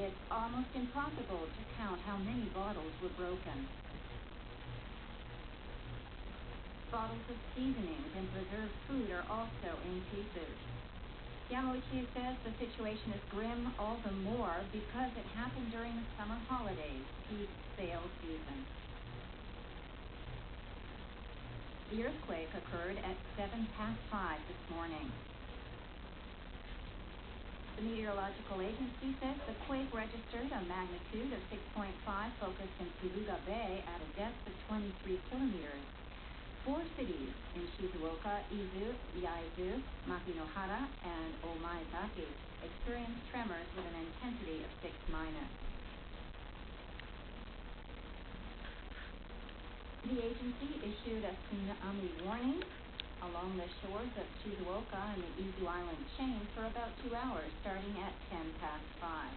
It's almost impossible to count how many bottles were broken. Bottles of seasonings and preserved food are also in pieces. Yamauchi says the situation is grim all the more because it happened during the summer holidays, peak sales season. The earthquake occurred at 5:07 this morning. The meteorological agency says the quake registered a magnitude of 6.5 focused in Suruga Bay at a depth of 23 kilometers. 4 cities in Shizuoka, Izu, Yaizu, Makinohara, and Omaezaki experienced tremors with an intensity of 6-. The agency issued a tsunami warning along the shores of Shizuoka and the Izu Island chain for about 2 hours, starting at 5:10.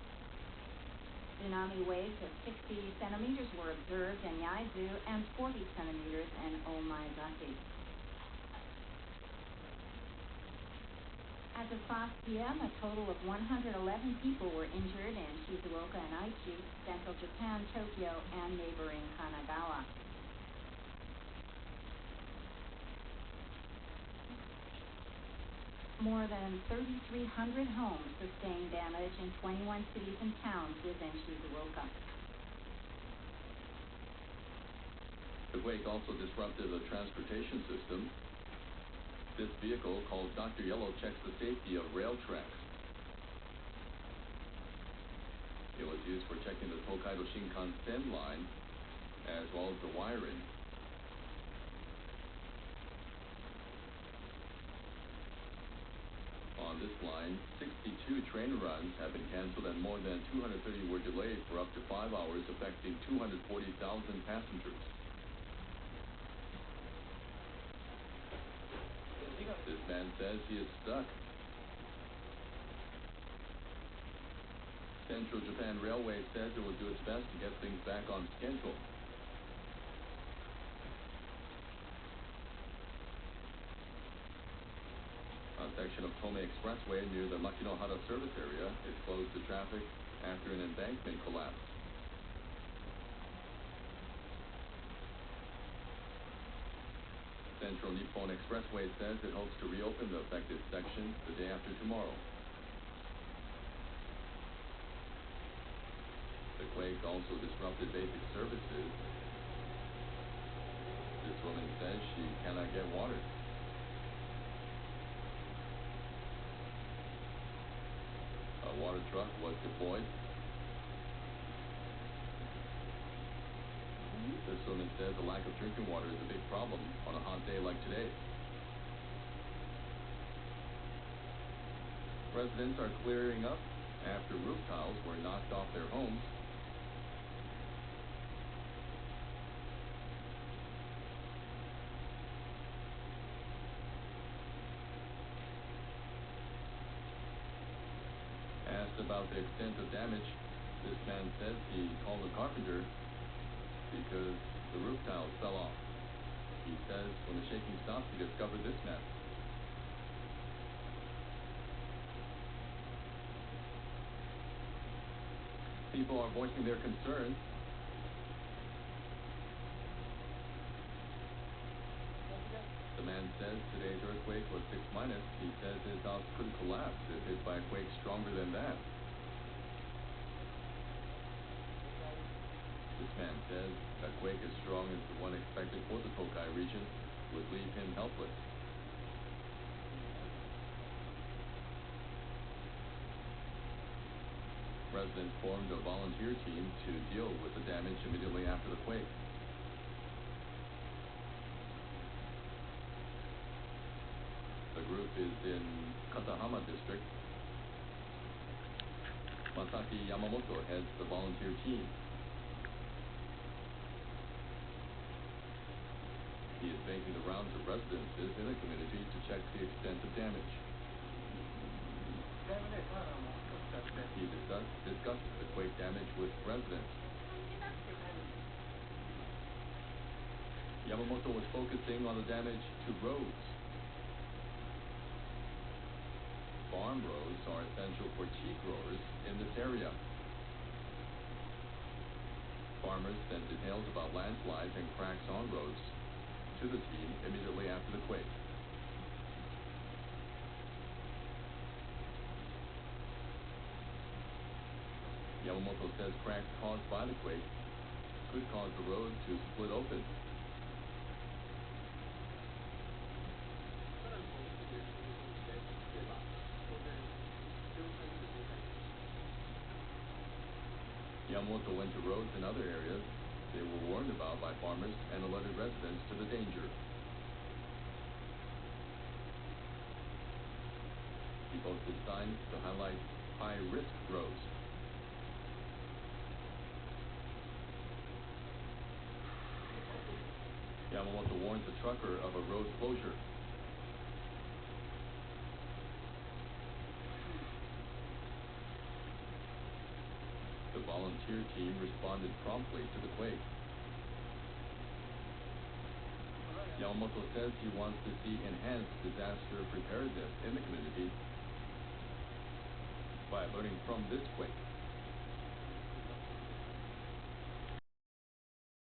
Tsunami waves of 60 centimeters were observed in Yaizu and 40 centimeters in Omaezaki. As of 5 p.m., a total of 111 people were injured in Shizuoka and Aichi, central Japan, Tokyo, and neighboring Kanagawa. More than 3,300 homes sustained damage in 21 cities and towns within Shizuoka. The quake also disrupted the transportation system. This vehicle, called Dr. Yellow, checks the safety of rail tracks. It was used for checking the Tokaido Shinkansen line, as well as the wiring. On this line, 62 train runs have been canceled and more than 230 were delayed for up to 5 hours, affecting 240,000 passengers. This man says he is stuck. Central Japan Railway says it will do its best to get things back on schedule. A section of Tome Expressway near the Makinohara service area is closed to traffic after an embankment collapsed. Central Nippon Expressway says it hopes to reopen the affected section the day after tomorrow. The quake also disrupted basic services. This woman says she cannot get water. A water truck was deployed. This woman says the lack of drinking water is a big problem on a hot day like today. Residents are clearing up after roof tiles were knocked off their homes. Asked about the extent of damage, this man says he called a carpenter because the roof tiles fell off. He says when the shaking stopped, he discovered this mess. People are voicing their concerns. The man says today's earthquake was 6-. He says his house could collapse if hit by a quake stronger than that. This man says a quake as strong as the one expected for the Tokai region would leave him helpless. Residents formed a volunteer team to deal with the damage immediately after the quake. The group is in Katahama district. Masaki Yamamoto heads the volunteer team. He is making the rounds of residences in the community to check the extent of damage. He discusses the quake damage with residents. Yamamoto was focusing on the damage to roads. Farm roads are essential for tea growers in this area. farmers sent details about landslides and cracks on roads to the team immediately after the quake. Yamamoto says cracks caused by the quake could cause the road to split open. Yamamoto went to roads in other areas they were warned about by farmers and alerted residents to the danger. He posted signs to highlight high-risk roads. Yamamoto warns the trucker of a road closure. The volunteer team responded promptly to the quake. Yamamoto says he wants to see enhanced disaster preparedness in the community by learning from this quake.